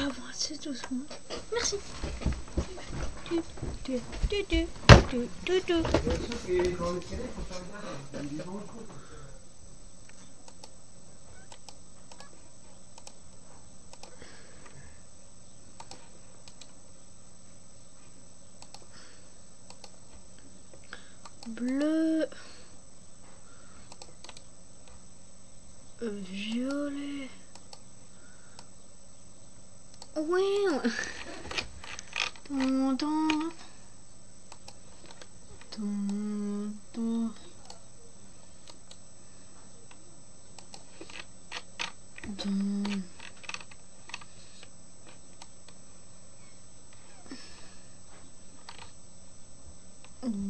Avancez doucement. Merci. Bleu, violet. Oui.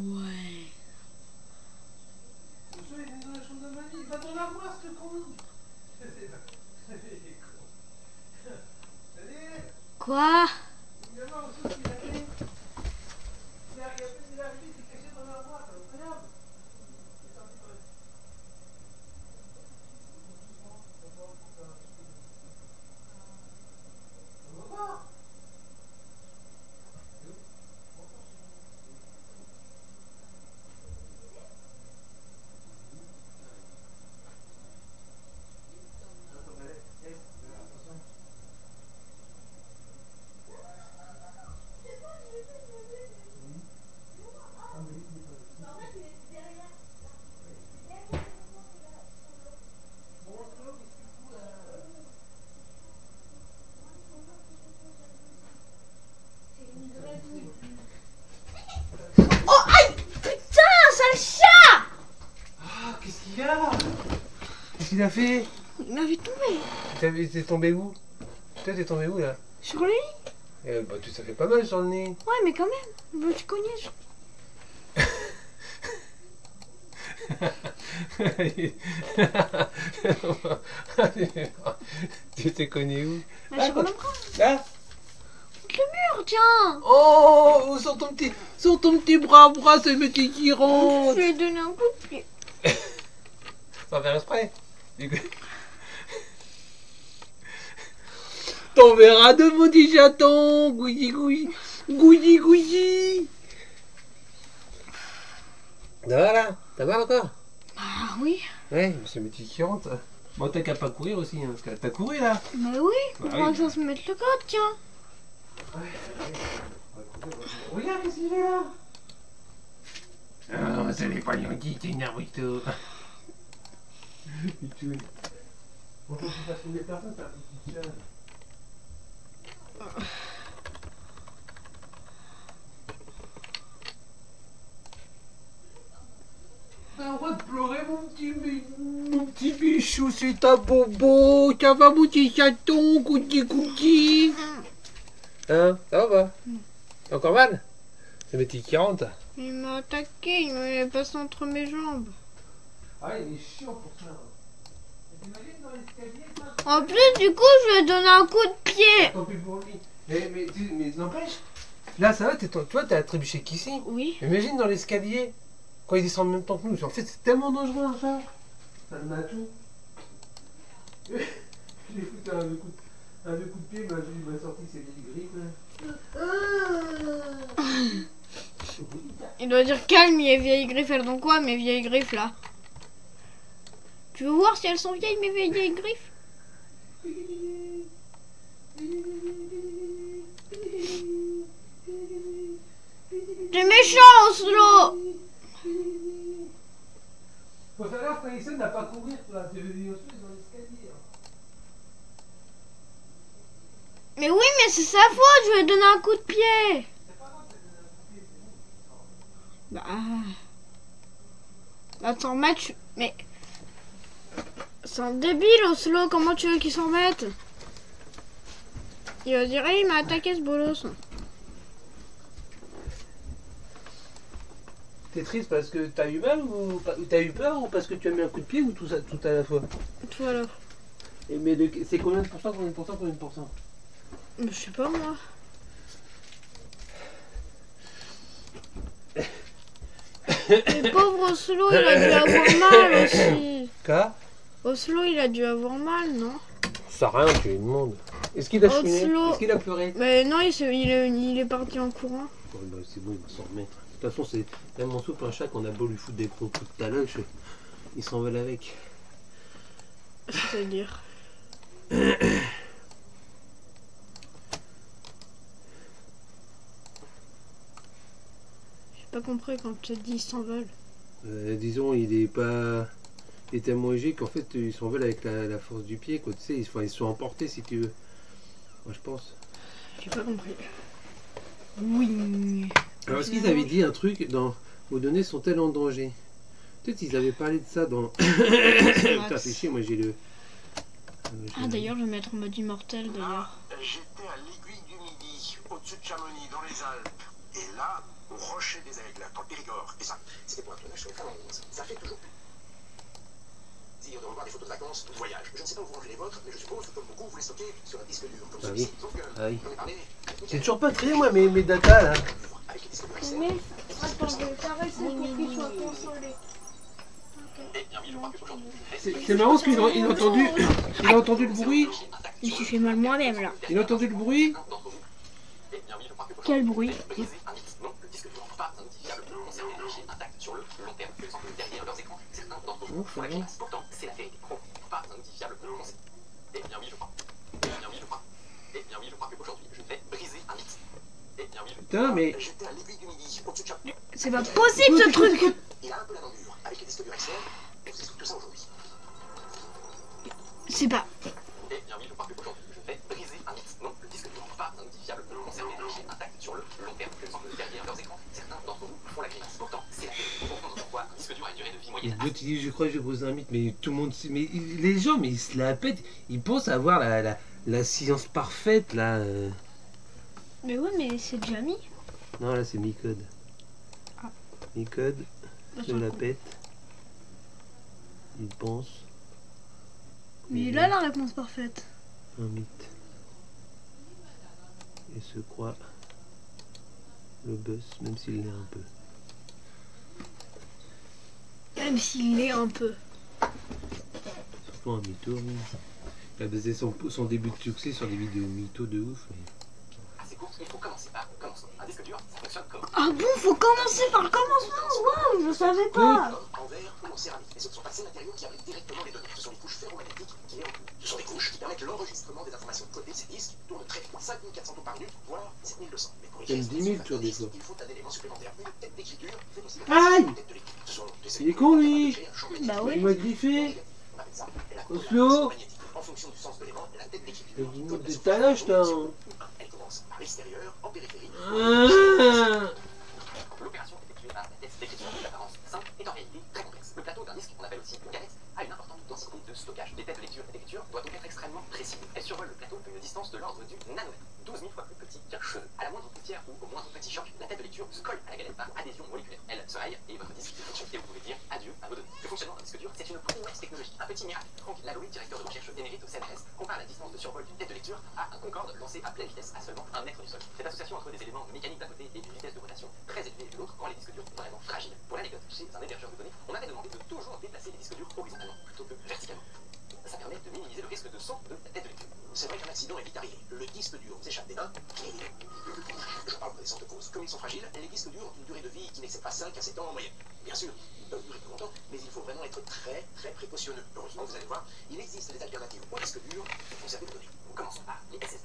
Ouais. Va dans l'armoire, ce con. Quoi? Oh, aïe! Putain, sale chat! Ah, qu'est-ce qu'il y a? Qu'est-ce qu'il a fait? Il m'a vu tomber. T'es tombé où? Toi, t'es tombé où là? Sur le lit? Bah, ça fait pas mal sur le nez. Ouais, mais quand même, je me suis cogné. Tu t'es cogné où? Sur le bras. Là? Le mur, tiens. Oh, sur ton petit bras, c'est le petit qui rentre. Je lui ai donné un coup de pied. Sans faire exprès. T'en verras de mon petit chaton. Gouilli, gouilli. Gouilli, gouilli. Voilà, t'as mal encore? Ah oui. Ouais, c'est le petit qui rentre. Bon, t'as qu'à pas courir aussi, hein, parce que t'as couru là. Mais oui, Bah on va oui. se mettre le code, tiens. Regarde, qu'est-ce qu'il est là? Ah, c'est les poignons qui t'énervent avec toi. Bon, faut que tu fasses une personne, t'as un petit chat. T'as le droit de pleurer, mon petit bichou, c'est ta bobo. Ça va, mon petit chaton, couti. Hein, ça va pas? T'as encore mal? C'est mes petits qui rentrent. Il m'a attaqué, il m'a passé entre mes jambes. Ah, il est chiant pour ça. T'imagines dans l'escalier, toi? En plus, du coup, je lui ai donné un coup de pied. Tant pis pour lui. Mais n'empêche, là ça va, toi t'as trébuché qu'ici. Oui. Imagine dans l'escalier, quand il descend en même temps que nous. En fait, c'est tellement dangereux un chat. Ça me met à tout. Je l'ai foutu un deux coups de pied, il m'a sorti ses vieilles griffes. Il doit dire calme, mes vieilles griffes, elles ont quoi, mes vieilles griffes là? Tu veux voir si elles sont vieilles, mes vieilles griffes? T'es méchant, Oslo! Faut faire gaffe quand il sonne, n'a pas courir, toi. Tu veux dire dans l'escalier. Mais oui, mais c'est sa faute, je lui ai donné un coup de pied. Bah... Attends, match... Mais... C'est un débile, Oslo, comment tu veux qu'il s'en mette? Il va dire, hey, il m'a attaqué ce bolos. T'es triste parce que t'as eu mal ou t'as eu peur ou parce que tu as mis un coup de pied ou tout ça, tout à la fois? Tout à l'heure. Mais c'est combien de pourcents, combien de pourcents, combien de pourcents? Je sais pas, moi. Le pauvre Oslo, il a dû avoir mal aussi. Quoi? Oslo, il a dû avoir mal, non? Ça sert à rien, tu lui demandes. Est-ce qu'il a Oslo. chouiné? Est-ce qu'il a pleuré? Mais non, il est parti en courant. Bon, bah, c'est bon, il va s'en remettre. De toute façon, c'est tellement souple un chat qu'on a beau lui foutre des gros coups de talon, il s'envole avec. C'est-à-dire. J'ai pas compris quand tu as dit ils s'envolent. Disons, il est pas. Il est tellement léger qu'en fait, il s'envole avec la force du pied, quoi. Tu sais, ils se sont emportés si tu veux. Moi, je pense. J'ai pas compris. Oui. Alors, est-ce qu'ils avaient dit un truc dans. Vos données sont-elles en danger? Peut-être ils avaient parlé de ça dans. Putain, fais chier, moi j'ai le. Ah, d'ailleurs, je vais mettre en mode immortel d'ailleurs. J'étais à l'aiguille du Midi, au-dessus de Chamonix, dans les Alpes. Et là, au rocher des Aigles, dans le Périgord. Et ça, c'était pour un tournage sur les Finlandaises. Ça fait toujours plaisir de revoir des photos de vacances ou de voyage. Je ne sais pas où vous rangez les vôtres, mais je suppose que comme beaucoup, vous les stockez sur un disque dur, comme Ah celui-ci. oui. Sauf que, Ah oui. j'en ai parlé. J'ai toujours pas créé moi mes datas là. Avec les disques durs XL. Mais attends, je vais caresser pour qu'il soit consolé. Eh bien, oui, je crois que aujourd'hui, C'est marrant parce qu'il a entendu le bruit. Je me suis fait mal moi-même là. Il a entendu le bruit. eh bien, oui, je crois que Quel bruit? briser un mythe. Non, le disque dur, pas un modifiable, conserver l'énergie intacte sur le long terme. Que semble derrière leurs écrans, certains d'entre vous font la grimace. Pourtant, c'est la vérité. Pas un modifiable, conserver. Eh bien, oui, je crois. Eh bien, oui, je crois. Eh bien, oui, je crois qu'aujourd'hui, je vais briser un mythe. Eh bien, oui, je Putain, mais. J'étais à l'aiguille du Midi, au-dessus de Chamonix. C'est pas possible ce truc! Il a un peu la dent dure. Avec les disques durs XL, je vous explique tout ça aujourd'hui. C'est pas. Eh bien, oui, je crois qu'aujourd'hui, je vais briser un mythe. Non, le disque dur, pas un modifiable, conserver l'énergie intacte sur le long terme. Que semble derrière leurs écrans, certains d'entre vous font la grimace. Pourtant, c'est la vérité. Pour comprendre pourquoi un disque dur a une durée de vie moyenne. L'autre il dit je crois que je vais poser un mythe, mais tout le monde sait. Mais les gens, mais ils se la pètent. Ils pensent avoir la science parfaite là. Mais ouais, mais c'est déjà mis. Non, là c'est Micode. Ah. Micode Bah, se c'est la con. pète. Il pense. Mais il a la réponse parfaite. Un mythe. Et se croit le boss, même s'il l'est un peu. Même s'il l'est un peu. Surtout un mytho, lui. Il a basé son début de succès sur des vidéos mythos de ouf. Mais... À ces courses, il faut commencer par le commencement. Un disque dur, ça fonctionne comme Ah bon, faut commencer par le commencement. Waouh, je savais pas. en verre ou en céramique. Et ce ne sont pas ces matériaux qui abritent directement les données. Ce sont les couches ferromagnétiques qui les recoupent. Ce sont des couches qui permettent l'enregistrement des informations codées. Ces disques tournent très vite, 5400 tours par minute, voire 7200. Mais pour Même écrire 10 000 sur des fois. il faut un élément supplémentaire. Une tête d'écriture fait aussi Aïe une tête de lecture. Ce sont des Il est con lui. Bah Il oui. m'a griffé. On appelle ça la Oslo. corrélation magnétique. En fonction du sens de l'élément, la tête d'écriture. Il dit des talaches là. Elle commence par l'extérieur, en périphérie. Ah. L'opération effectuée par la tête d'écriture d'apparence simple est en réalité très complexe. Le plateau d'un disque, qu'on appelle aussi une galette, a une importante densité de stockage. Les têtes de lecture et d'écriture doivent donc être extrêmement précises. Elles survolent le plateau à une distance de l'ordre du nanomètre, 12 000 fois plus petit qu'un cheveu. À la moindre poussière ou au moindre petit choc, la tête de lecture se colle à la galette par adhésion moléculaire. Elle se raye et votre disque fonctionne. Et vous pouvez dire adieu à vos données. Le fonctionnement d'un disque dur, c'est une immense technologie, un petit miracle. Franck Lalloué, directeur de recherche émérite au CNRS, compare la distance de survol d'une tête de lecture à un Concorde lancé à pleine vitesse à seulement 1 mètre du sol. Cette association entre des éléments mécaniques d'un côté et d'une vitesse de rotation très élevée de l'autre rend les disques durs vraiment fragiles. Pour l'anecdote, chez un hébergeur de données, on avait demandé de toujours déplacer les disques durs horizontalement plutôt que verticalement. Ça permet de minimiser le risque de saut de la tête de lecture. C'est vrai qu'un accident est vite arrivé. Le disque dur s'échappe des mains et je parle connaissance de cause. Comme ils sont fragiles, les disques durs ont une durée de vie qui n'excède pas 5 à 7 ans en moyenne. Bien sûr, ils peuvent durer plus longtemps, mais il faut vraiment être très précautionneux. Heureusement, vous allez voir, il existe des alternatives aux disques durs pour conserver les données. Commençons par les SSD.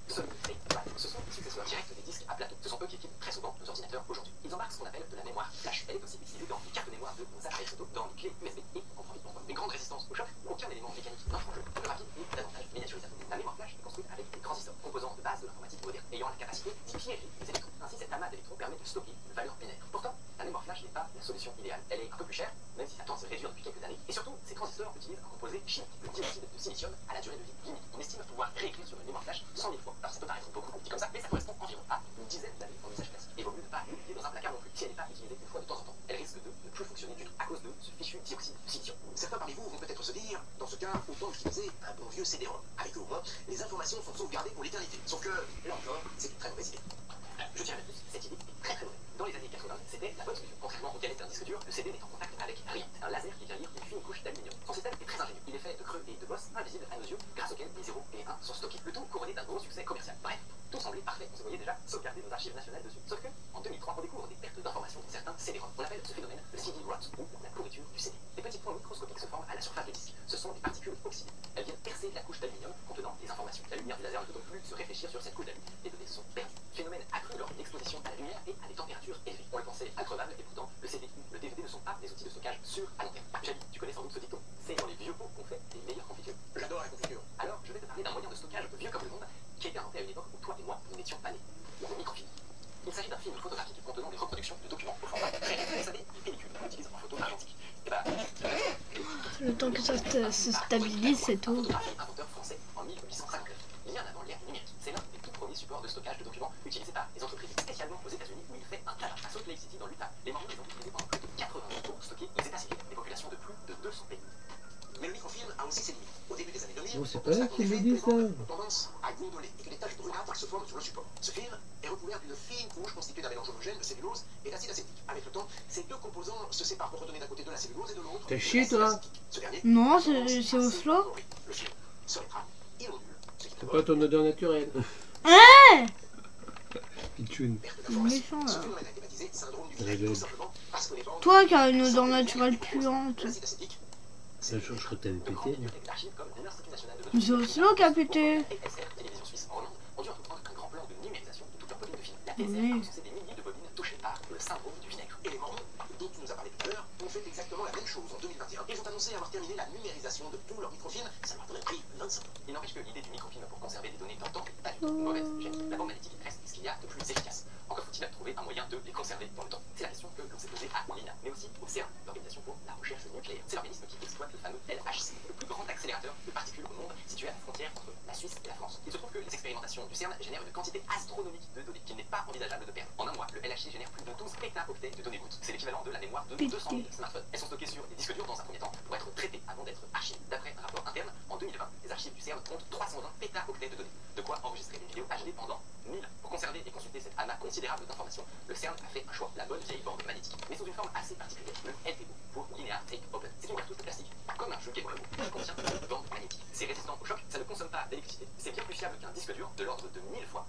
Ce sont les successeurs directs des disques à plateau. Ce sont eux qui équipent très souvent nos ordinateurs aujourd'hui. Ils embarquent ce qu'on appelle de la mémoire flash. Elle est aussi utilisée dans les cartes mémoire de nos appareils photo, dans les clés USB et en transit. Une grande résistance au choc, aucun élément mécanique n'entre en jeu, plus rapide et davantage miniaturisable. La mémoire flash est construite avec des transistors, composants de base de l'informatique moderne, ayant la capacité d'y piéger les électrons. Ainsi, cet amas d'électrons permet de stocker une valeur binaire. Pourtant, la mémoire flash n'est pas la solution idéale. Elle est un peu plus chère, même si ça tend à se réduire depuis quelques années. Et surtout, ces transistors utilisent un composé chimique, le dioxyde de silicium, à la durée de vie limite. On estime pouvoir réécrire sur une mémoire flash 100 000 fois. Alors ça peut paraître beaucoup, dit comme ça, mais ça correspond environ à une dizaine d'années en usage classique. Et vaut mieux ne pas l'oublier dans un placard non plus. Si elle n'est pas utilisée une fois de temps en temps, elle risque de ne plus fonctionner du tout à cause de ce fichu dioxyde de silicium. Certains parmi vous vont peut-être se dire, dans ce cas, autant utiliser un bon vieux CD-ROM. Avec eux au moins, les informations sont sauvegardées pour l'éternité. Sauf que, là encore, c'est une très mauvaise idée. Je tiens à dire, cette idée est très très mauvaise. Dans les années 80, c'était la bonne solution. Contrairement au diamètre d'un disque dur, le CD n'est en contact avec rien. Un laser qui vient lire une fine couche d'aluminium. Son système est très ingénieux. Il est fait de creux et de bosses invisibles à nos yeux, grâce auxquels les 0 et les 1 sont stockés. Le tout couronné d'un gros succès commercial. Bref, tout semblait parfait. On se voyait déjà sauvegarder nos archives nationales dessus. Sauf que, en 2003, on découvre des pertes d'informations dans certains CD-ROM. On appelle ce phénomène le CD rot, ou la pourriture du CD. Des petits points microscopiques se forment à la surface du disque. Ce sont des particules oxydées. Elles viennent percer la couche d'aluminium contenant des informations. La lumière du laser ne peut donc plus se réfléchir sur cette couche d'aluminium. Les données sont perdues. Phénomène accru lors d'une exposition à la lumière et à des températures élevées. On le pensait increvable et pourtant le CD ou le DVD ne sont pas des outils de stockage sûrs à long terme. Javi, tu connais sans doute ce dicton. C'est dans les vieux pots qu'on fait les meilleures confitures. J'adore la confiture. Alors je vais te parler d'un moyen de stockage vieux comme le monde qui a été inventé à une époque où toi et moi nous n'étions pas nés. Le microfilm. Il s'agit d'un film photographique contenant des reproductions de documents au format très réduit, des pellicules qu'on utilise en photo argentique. Et bah, Le temps que ça se stabilise, c'est tout. Photographie, inventeur français en 1859. Bien avant l'ère numérique. C'est l'un des tout premiers supports de stockage de documents utilisés par les entreprises, spécialement aux États-Unis où il fait un talent. À Salt Lake City dans l'Utah, les Mormons les ont utilisés pendant plus de 80 ans pour stocker les états civils des populations de plus de 200 pays. Mais le microfilm a aussi ses limites. Au début des années 2000, Bon, c'est on pas là constate qu'il qu'en me effet, dit les ça. membres ont tendance à gondoler et que les taches brunâtres se forment sur le support. Ce film est recouvert d'une fine couche constituée d'un mélange homogène de cellulose et d'acide acétique. Avec le temps, ces deux composants se séparent pour redonner d'un côté de la cellulose et de l'autre T'as de chié, l'acide toi? acétique. Ce dernier Non, a tendance c'est à Oslo. s'évaporer. Le film se rétracte, il ondule, ce qui C'est provoque pas ton odeur naturelle. Ouais. Pitchoun. perte C'est d'information. méchant Ce là. phénomène a été baptisé syndrome du Rigole. vinaigre, tout simplement parce que les bandes Toi qui as une odeur naturelle puante. l'acide acétique. Ça change, je crois que t'avais De grandes pété. bibliothèques d'archives comme l'Institut national de Mais c'est Oslo qui a pété. et SR Télévision Suisse en Hollande ont dû entreprendre un grand plan de numérisation de toutes leurs bobines de films. La TSR Oui. a recensé des milliers de bobines touchées par le syndrome du vinaigre. Et les Mormons, dont tu nous as parlé tout à l'heure, ont fait exactement la même chose en 2021. Ils ont annoncé avoir terminé la numérisation de tous leurs microfilms. Ça leur aurait pris 25 ans. Il n'empêche que l'idée du microfilm pour conserver des données dans le temps n'est pas du tout mauvaise. J'aime la bande magnétique reste ce qu'il y a de plus efficace. Encore faut-il trouver un moyen de les conserver dans le temps. C'est la question que l'on s'est posée à l'INA, mais aussi au CERN, l'Organisation pour la recherche nucléaire. C'est l'organisme qui exploite le fameux LHC, le plus grand accélérateur de particules au monde, situé à la frontière entre la Suisse et la France. Il se trouve que les expérimentations du CERN génèrent une quantité astronomique de données qu'il n'est pas envisageable de perdre. En un mois, le LHC génère plus de 12 pétaoctets de données brutes. C'est l'équivalent de la mémoire de 200 000 smartphones. Elles sont stockées sur des disques durs dans un premier temps pour être traitées avant d'être archivées. D'après un rapport interne, en 2020, les archives du CERN comptent 320 pétaoctets de données. De quoi enregistrer une vidéo HD pendant 1000. Pour conserver et consulter cet amas considérable d'informations, le CERN a fait un choix, la bonne vieille bande magnétique, mais sous une forme assez particulière, le LTO, pour Linear Tape Open. C'est une cartouche de plastique, comme un jeu Game Boy, qui contient une bande magnétique. C'est résistant au choc, ça ne consomme pas d'électricité, c'est bien plus fiable qu'un disque dur de l'ordre de 1000 fois.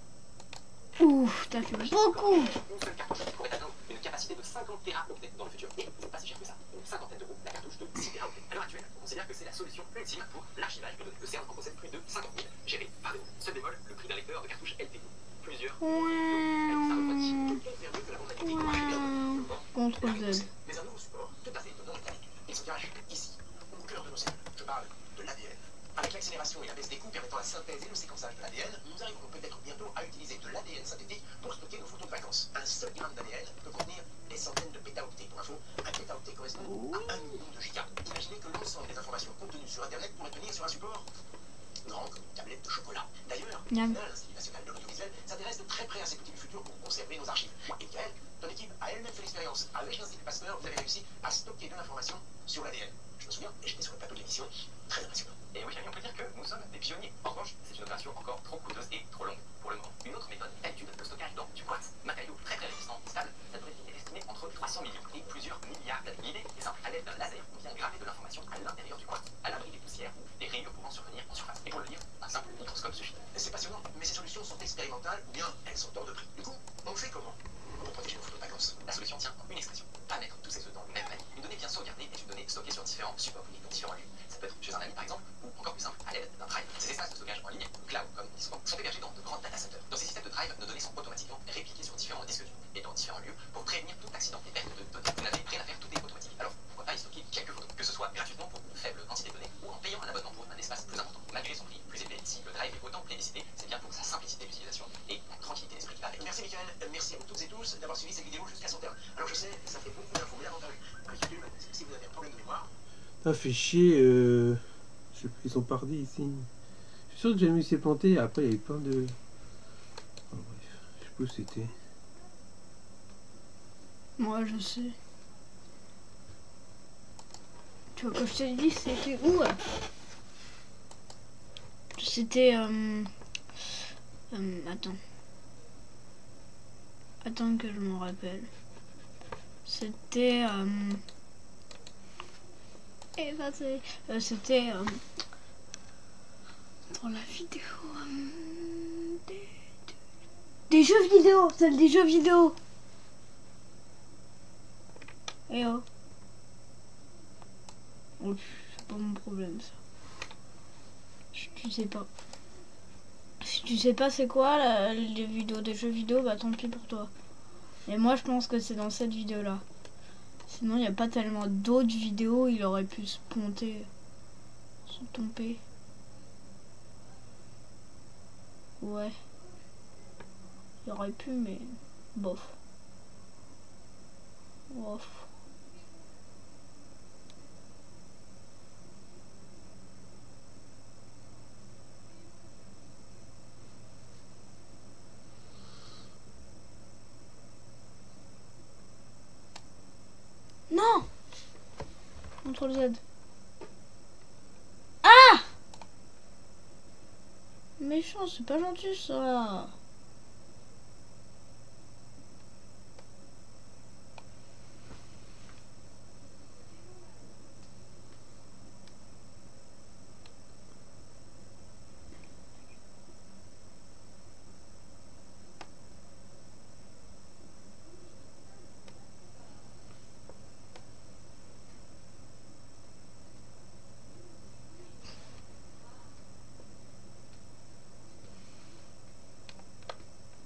Ouf, t'as fait beaucoup. Une seule cartouche pourrait atteindre une capacité de 50 téraoctets dans le futur. Et c'est pas si cher que ça, une cinquantaine d'euros, la cartouche de 6 téraoctets. À l'heure actuelle, on considère que c'est la solution ultime pour l'archivage de données. Le CERN en possède plus de 50 000, gérés par des groupes. Seul bémol, le prix d'un lecteur de cartouche LTO. Plusieurs. Ça refroidit. Quelqu'un faire mieux que la bande magnétique pour archiver un document. Contre Z. Mais un nouveau support, tout à fait étonnant et unique. Il se cache ici, au cœur de nos cellules. Je parle de l'ADN. Avec l'accélération et la baisse des coûts permettant la synthèse et le séquençage de l'ADN, nous arriverons peut-être bientôt à utiliser de l'ADN synthétique pour stocker nos photos de vacances. Un seul gramme d'ADN peut contenir des centaines de pétaoctets. Pour info, un pétaoctet correspond à 1 million de gigas. Imaginez que l'ensemble des informations contenues sur Internet pourraient tenir sur un support grand comme une tablette de chocolat. D'ailleurs, Miam. l'Institut national de l'audiovisuel s'intéresse de très près à ces petits du futur pour conserver nos archives. Et Michael, ton équipe a elle-même fait l'expérience. Avec l'Institut Pasteur, vous avez réussi à stocker de l'information sur l'ADN. Je me souviens, et j'étais sur le plateau de l'émission, très impressionnant. Et oui, on peut dire que nous sommes des pionniers. En revanche, c'est une opération encore trop coûteuse et trop longue pour le moment. Une autre méthode d'habitude de stockage dans du quartz, matériau très très résistant et stable, ça devrait être estimé entre 300 millions et plusieurs milliards d'années. L'idée est simple, à l'aide d'un laser, on vient graver de l'information à l'intérieur du quartz, à l'abri des poussières ou des rayures pouvant survenir en surface. Et pour le lire, un simple microscope suffit. C'est passionnant, mais ces solutions sont expérimentales ou bien elles sont hors de prix. Du coup, on fait comment pour protéger nos photos de vacances? La solution tient en une expression, pas mettre tous ses œufs dans le même panier. Une donnée bien sauvegardée est une donnée stockée sur différents supports et dans différents lieux. Ça peut être chez un ami par exemple, ou encore plus simple, à l'aide d'un drive. Ces espaces de stockage en ligne, cloud comme Discord, sont hébergés dans de grands data centers. Dans ces systèmes de drive, nos données sont automatiquement répliquées sur différents disques durs et dans différents lieux pour prévenir tout accident et perte de données. Vous n'avez rien à faire, tout est automatique. Alors pourquoi pas y stocker quelques photos, que ce soit gratuitement pour une faible quantité de données ou en payant un abonnement pour un espace plus important. Malgré son prix plus élevé, si le drive est autant plébiscité, c'est bien pour sa simplicité d'utilisation et la tranquillité d'esprit qu'il a avec. Merci Michael, merci à vous toutes et tous d'avoir suivi cette vidéo jusqu'à son terme. Alors je sais, ça fait beaucoup d'infos, mais l'avantage avec YouTube, c'est que si vous avez un problème de mémoire, Ah, fait chier. Je sais plus, ils sont partis ici. Je suis sûr que j'ai mis s'est planté. Après, il y avait plein de. Oh, bref, je sais plus où c'était. Moi, je sais. Tu vois, quand je t'ai dit, c'était où? C'était... attends. Attends que je me rappelle. C'était... c'était... dans la vidéo... des jeux vidéo. Celle des jeux vidéo. Eh oh. Oh, c'est pas mon problème ça. Tu sais pas. Si tu sais pas c'est quoi les vidéos des jeux vidéo, bah tant pis pour toi. Et moi je pense que c'est dans cette vidéo là. Sinon il n'y a pas tellement d'autres vidéos, il aurait pu se ponter. Se tomber. Ouais. Il aurait pu mais bof. Bof. Non! CTRL Z. Ah! Méchant, c'est pas gentil ça.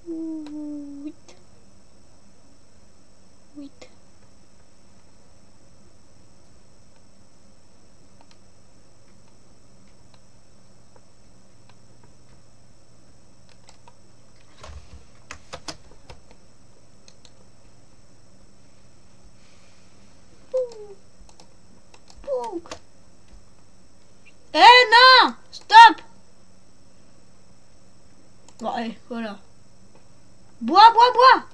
Oui. Oui. Eh non! Stop! Bon, allez, voilà. Bois, bois, bois!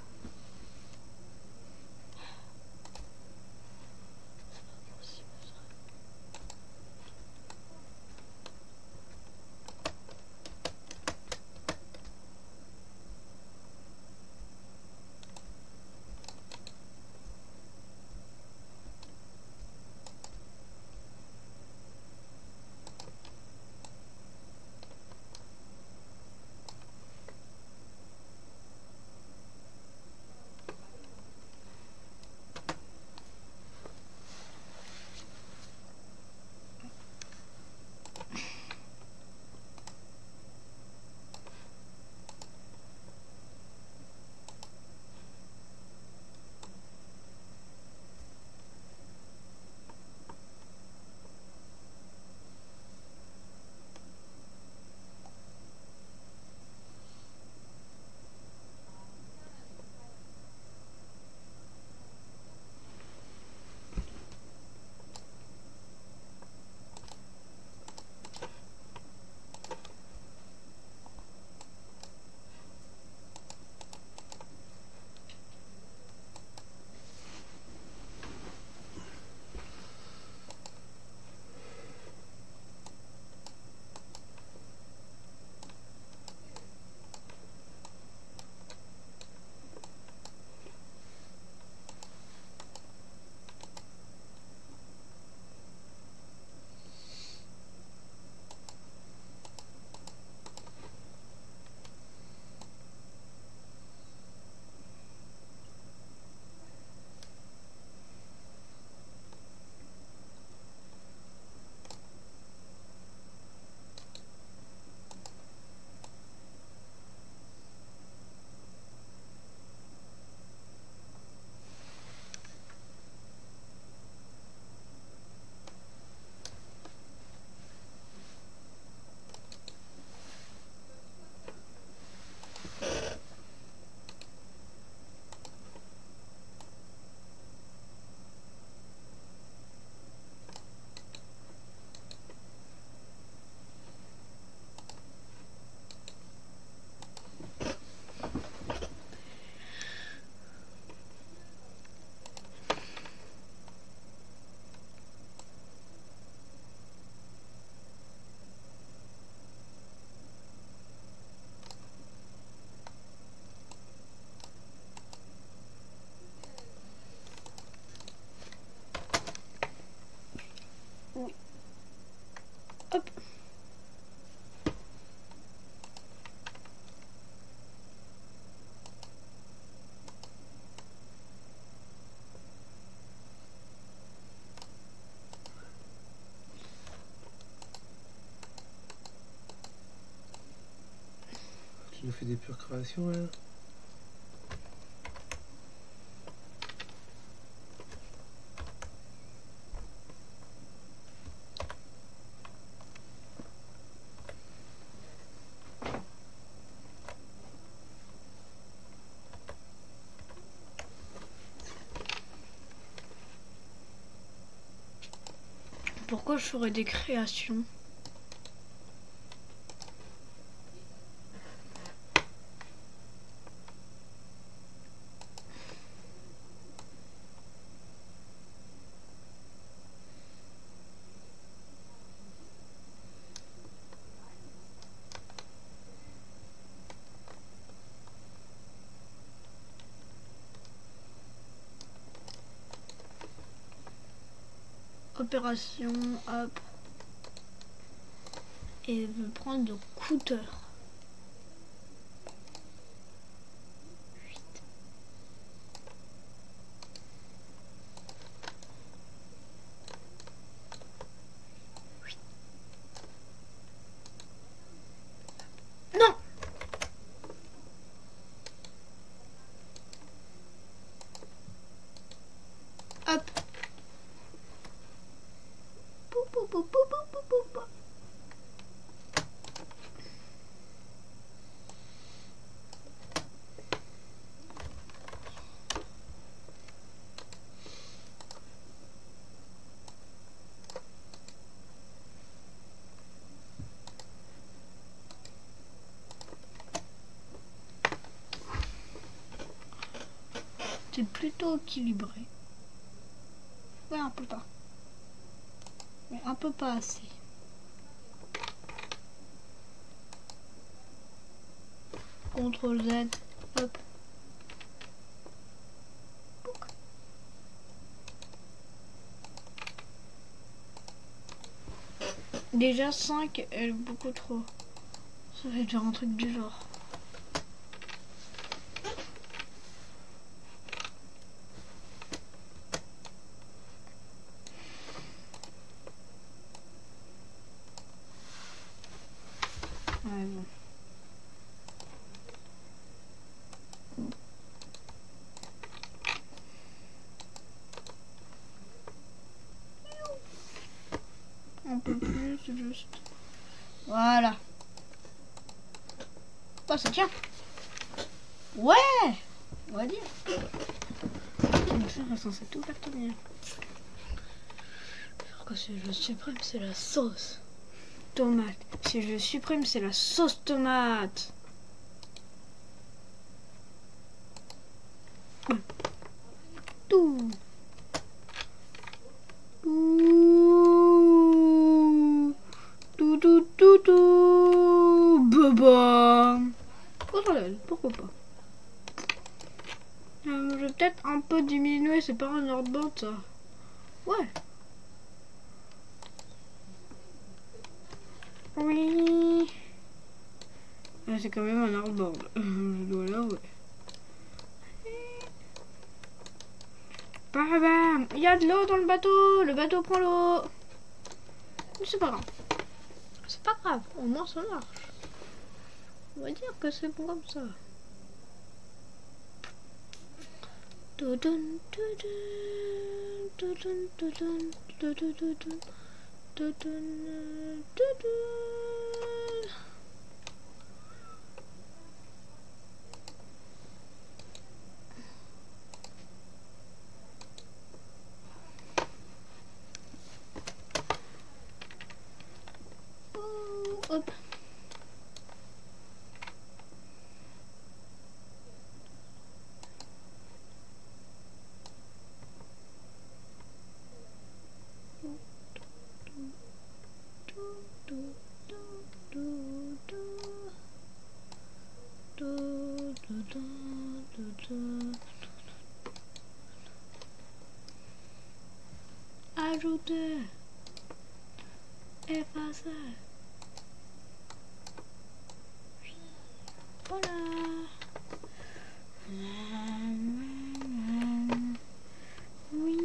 Tu nous fais des pures créations là. Pourquoi je ferais des créations? Opération, hop. Et je veux prendre le couteau. Non! Hop. Pou, pou, pou, pou, pou, pou, pou, pou. C'est plutôt équilibré. Ouais, un peu pas. Mais un peu pas assez. CTRL Z, hop. Déjà 5, elle est beaucoup trop. Ça va être un truc du genre. Ouais, bon. Un peu plus, juste. Voilà. Oh, ça tient. Ouais, on va dire. Ça reste censé tout faire tenir. Alors que si je supprime, c'est la sauce tomate. Si je supprime, c'est la sauce tomate. Tout. Tout. Baba. Pourquoi pas. Je vais peut-être un peu diminuer, c'est pas un hardboard ça. Ouais. Oui. C'est quand même un hardboard. Je dois l'avouer. Bam. Il y a de l'eau dans le bateau prend l'eau. C'est pas grave. C'est pas grave, au moins ça marche. On va dire que c'est bon comme ça. Hop. Ajouter, effacer. Voilà. Oui.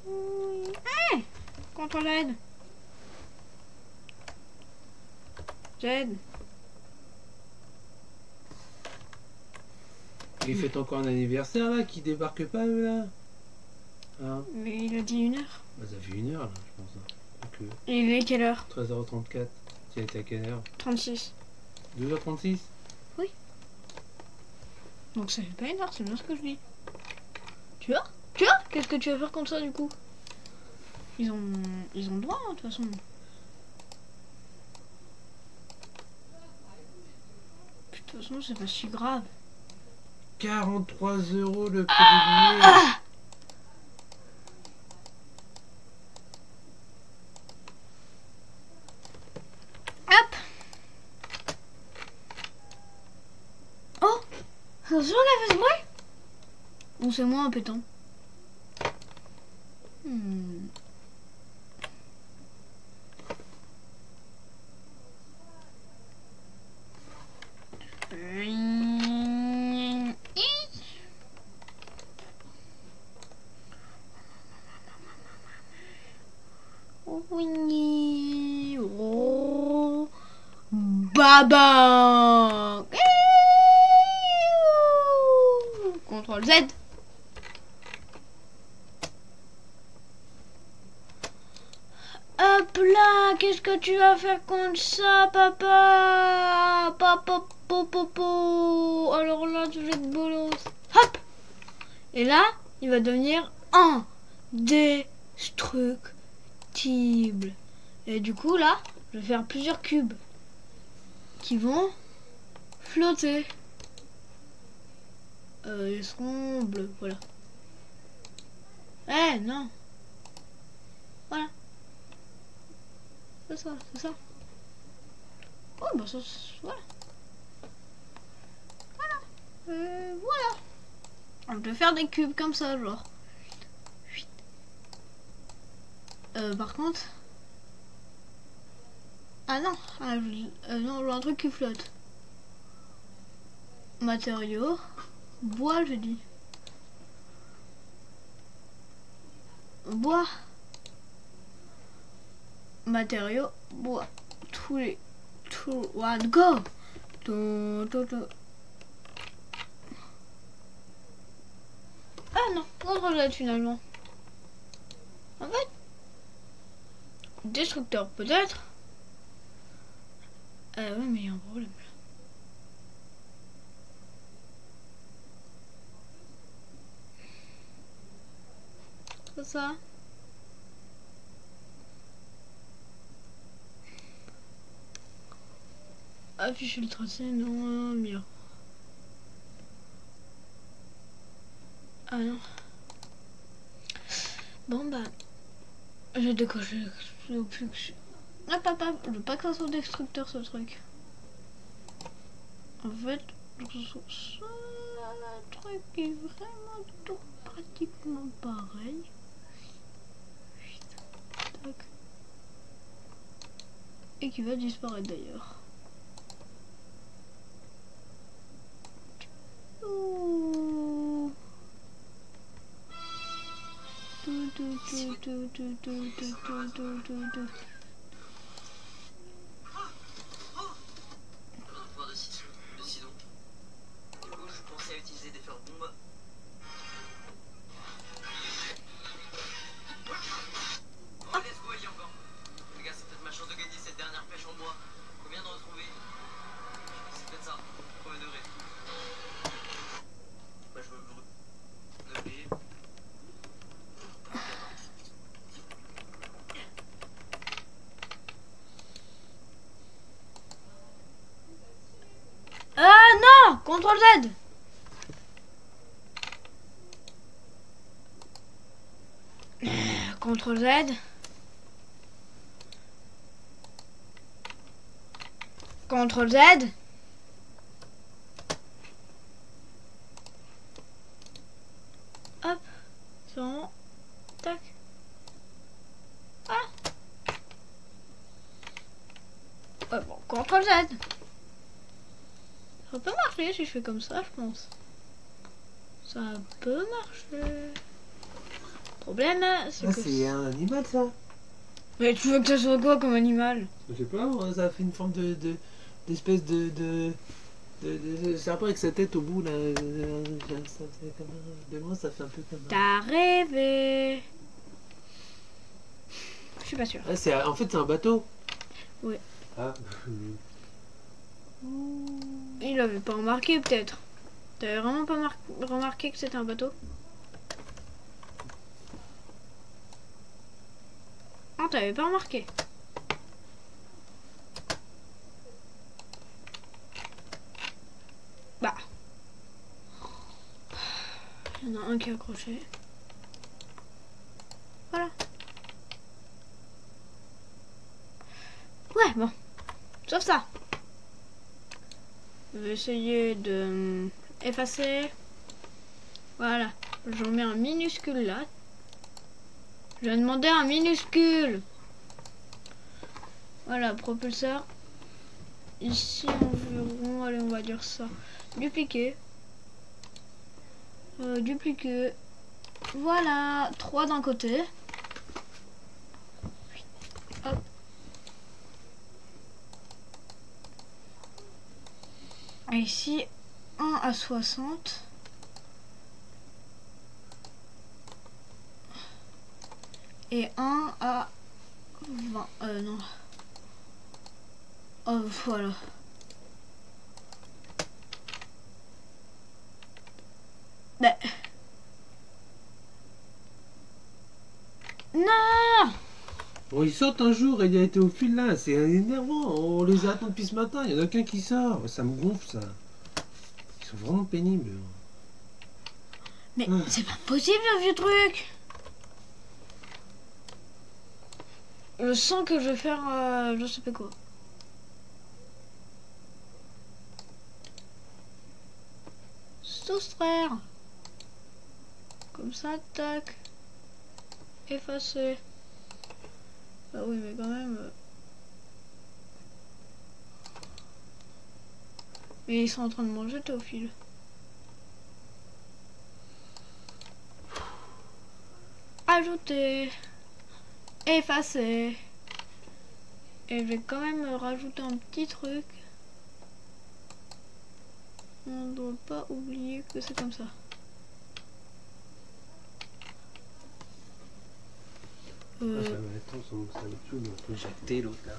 Oui. Hey, contre l'aide. Z. Il fête encore un anniversaire là, qui débarque pas eux là. Hein? Mais il a dit 1 heure. Bah, ça fait 1 heure là, je pense. Hein. Donc, Et il est quelle heure? 13h34. Tu as été à quelle heure? 36. 2h36. Donc ça fait pas 1 heure, c'est bien ce que je dis. Tu vois? Tu vois? Qu'est-ce que tu vas faire comme ça du coup? Ils ont le droit, hein, de toute façon. De toute façon, c'est pas si grave. 43 € le prix du billet. Hop! Oh! C'est sûr qu'elle fait ce bruit? Ou c'est moi un pétant? Oui. Oh. Baba. CTRL Z. Hop là, qu'est-ce que tu vas faire contre ça, papa? Papa, popo. Alors là, tu vas être bolos. Hop. Et là, il va devenir indestructible. Et du coup, là, je vais faire plusieurs cubes qui vont flotter. Ils seront bleus, voilà. Eh, non. Voilà. C'est ça, c'est ça. Oh, bah ça, voilà. Voilà. Voilà. On peut faire des cubes comme ça, genre. Par contre... Ah non, non, un truc qui flotte. Matériaux. Bois, je dis. Bois. Matériaux. Bois. One, go. Ah non, CTRL Z finalement. En fait, destructeur peut-être. Ouais, mais il y a un problème là. C'est ça. Afficher le tracé, non, bien. Ah non. Bon bah, j'ai décoché le plus que je... Ah papa, je veux pas que ça soit destructeur ce truc. En fait, le truc est vraiment tout pratiquement pareil. Tac. Et qui va disparaître d'ailleurs. Décidons. Du coup, je pensais utiliser des fleurs bombes. Oh, let's go, il y a encore. Les gars, c'est peut-être ma chance de gagner cette dernière pêche en bois. Combien d'en retrouver? C'est peut-être ça. Premier degré. Bah, je me brûle. Degré. Ah non! CTRL Z. CTRL Z. CTRL Z. Hop. C'est bon. Tac. Ah. Ouais, bon, CTRL Z. Ça peut marcher si je fais comme ça, je pense. Ça peut marcher. Le problème, c'est que... C'est un animal ça. Mais tu veux que ça soit quoi comme animal? Je sais pas, ça fait une forme d'espèce de serpent avec sa tête au bout là. Ça fait comme de loin, ça fait un peu comme. T'as rêvé. Je suis pas sûre. Ah, en fait, c'est un bateau. Oui. Ah. Il avait pas remarqué peut-être. T'avais vraiment pas remarqué que c'était un bateau? Ah, t'avais pas remarqué. Bah. Il y en a un qui est accroché. Voilà. Ouais, bon. Sauf ça. Je vais essayer de effacer. Voilà. J'en mets un minuscule là. Je vais demander un minuscule. Voilà, propulseur. Ici environ, allez, on va dire ça. Dupliquer. Dupliquer. Voilà, 3 d'un côté. Hop. Et ici, 1 à 60. Et 1 à 20. Non. Oh, voilà. Mais... Non! Bon, il saute un jour et il a été au fil là, c'est énervant. On les attend depuis ce matin, il n'y en a qu'un qui sort. Ça me gonfle ça. Ils sont vraiment pénibles. Mais c'est pas possible un vieux truc! Je sens que je vais faire je sais pas quoi. Soustraire. Comme ça, tac. Effacer. Bah oui, mais quand même. Mais ils sont en train de manger Théophile. Ajouter. Effacer. Et je vais quand même rajouter un petit truc. On ne doit pas oublier que c'est comme ça. Ça va être ça va tout, on peut jacter l'autre là.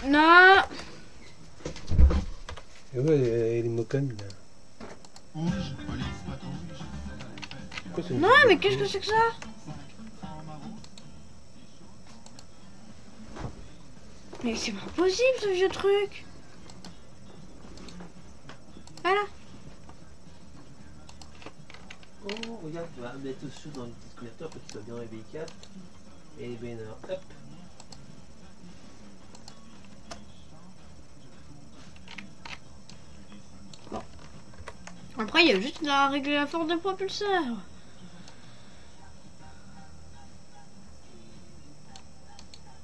Non. Et ouais, il est mocane là. Non, mais qu'est-ce que c'est que ça? Mais c'est pas possible ce vieux truc. Voilà. Oh, regarde, tu vas mettre dessus dans une petite couverture pour qu'il soit bien réveillé. Et ben alors, hop. Bon. Après, il y a juste à régler la force du propulseur.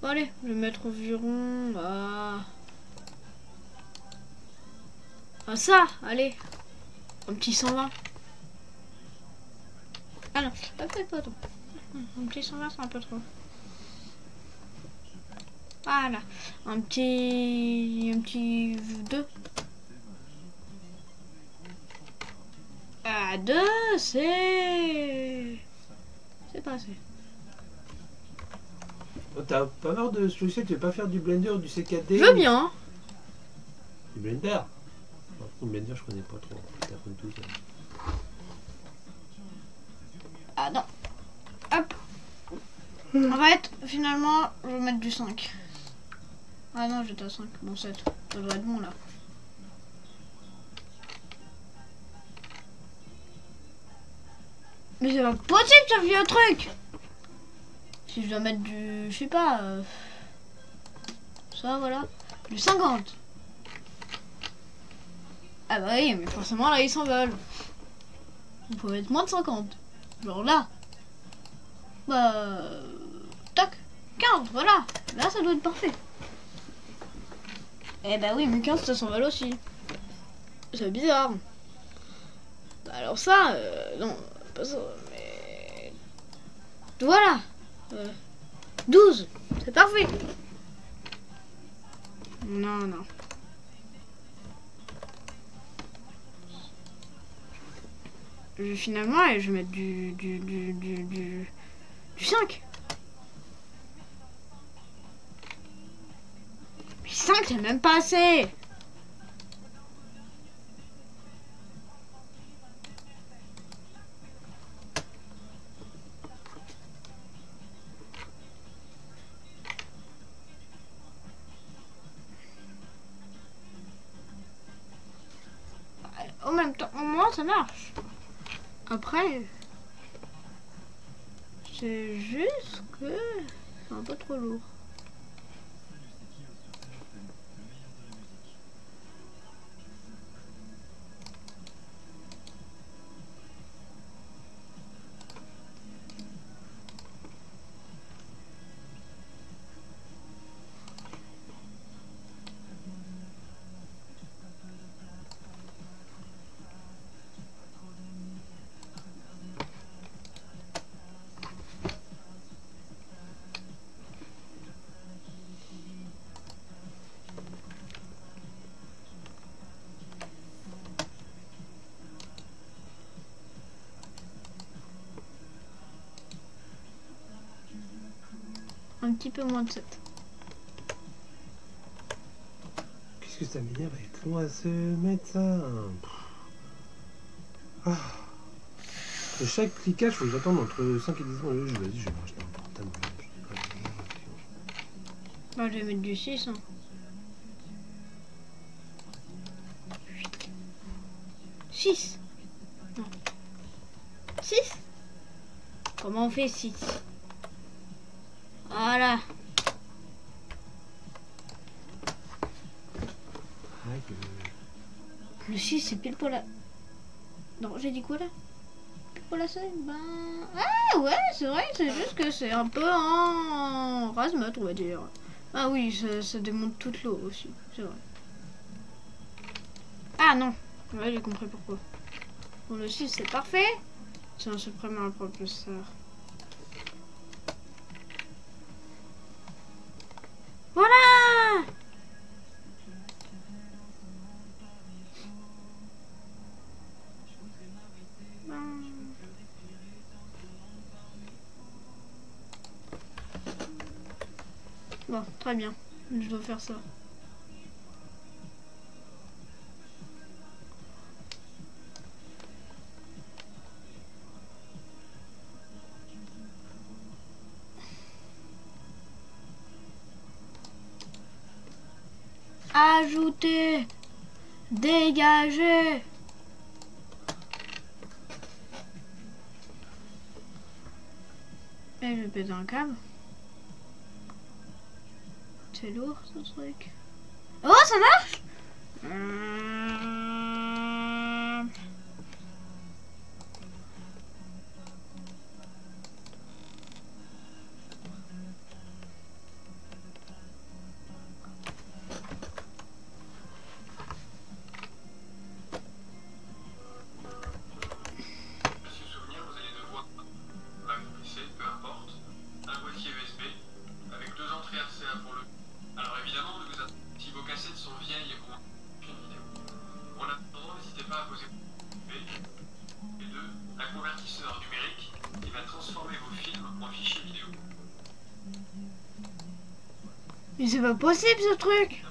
Bon, allez, je vais mettre environ à ça, allez. Un petit 120. Ah non, peut-être pas trop. Un petit 120, c'est un peu trop. Voilà. Un petit 2. À 2, c'est pas assez. Oh, t'as pas marre de ce que tu veux pas faire du blender ou du CKD? Je veux bien. Du blender? Le blender, je connais pas trop. T'apprends tout ça. Ah non. Hop. En fait, finalement, je vais mettre du 5. Ah non, j'étais à 5. Bon, 7. Ça doit être bon là. Mais c'est pas possible ce vieux truc. Si je dois mettre du... Je sais pas... ça, voilà. Du 50. Ah bah oui, mais forcément là, ils s'envolent. On peut mettre moins de 50. Genre là. Bah... tac. 15, voilà. Là, ça doit être parfait. Eh bah oui, mais 15, ça s'envole aussi. C'est bizarre. Bah alors ça... non, pas ça, mais... voilà. 12, c'est parfait. Non, non. Finalement, je vais mettre du 5. Mais 5, c'est même pas assez. En même temps, au moins ça marche. Après, c'est juste que c'est un peu trop lourd. Un petit peu moins de 7. Qu'est-ce que ça m'énerve avec on va se mettre ça. Ah. De chaque cliquage, faut que j'attende entre 5 et 10 secondes. Vas-y, je vais m'acheter un portable. Bah, je vais mettre du 6. Hein. Six. Non. 6. Comment on fait 6? Voilà. Le 6, c'est pile pour la... Non, j'ai dit quoi là? Pile pour la scène? Ben... Ah ouais, c'est vrai, c'est juste que c'est un peu en rase-mat, on va dire. Ah oui, ça démonte toute l'eau aussi, c'est vrai. Ah non, ouais, j'ai compris pourquoi. Bon, le 6, c'est parfait. Tiens, je prends un propulseur. Voilà! Bon, très bien. Je dois faire ça. Ajouter, dégager. Et je vais péter un câble. C'est lourd ce truc. Oh, ça marche. Mais c'est pas possible ce truc.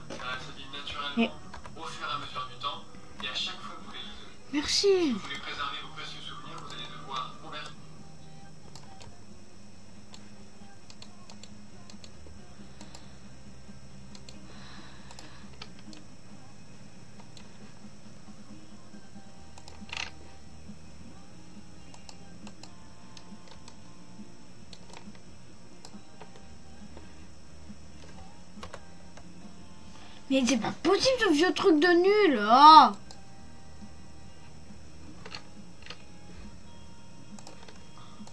Mais... au fur et à mesure du temps, et à chaque fois que vous les usez. Merci. Si vous voulez préserver vos précieux souvenirs, vous allez devoir convertir. Mais c'est pas possible ce vieux truc de nul. Oh.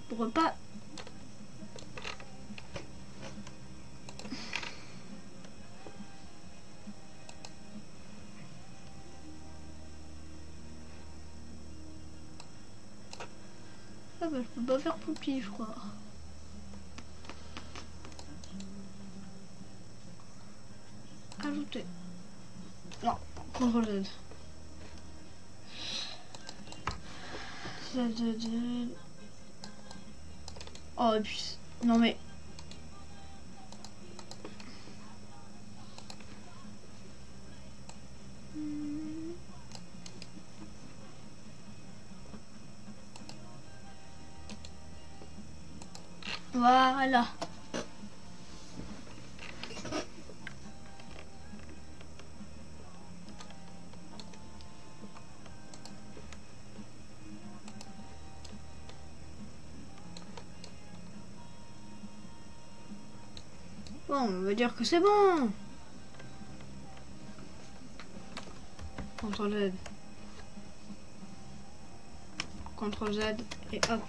Pourquoi pas... Ah bah je peux pas faire pipi je crois. Ajouter. T. Non, CTRL Z. Z. Oh, et puis... Non mais... Voilà. Bon, on va dire que c'est bon. CTRL Z. CTRL Z et hop.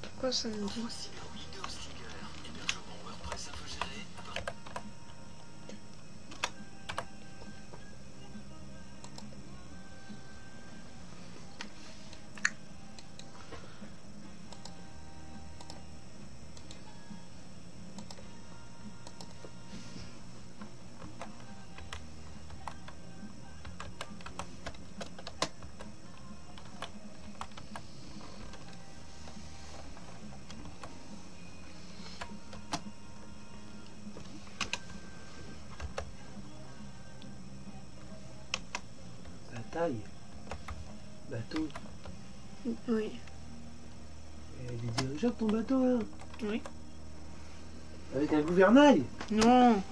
Pourquoi ça me dit? Taille. Bateau. Oui. Il est dirigeable ton bateau là. Oui. Avec un gouvernail. Non.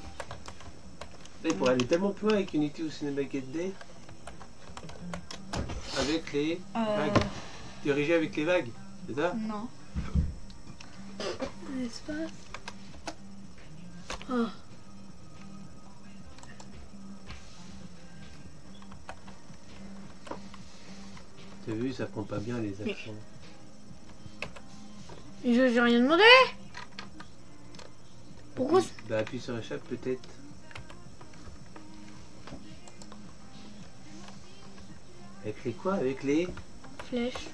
Il pourrait aller tellement plus loin avec Unity ou Cinema 4D. Avec les vagues. Dirigé avec les vagues, c'est ça? Non. L'espace. Oh. T'as vu, ça prend pas bien les accents. Et j'ai rien demandé. Pourquoi? Bah appuie sur échappe peut-être. Avec les quoi? Avec les Flèche.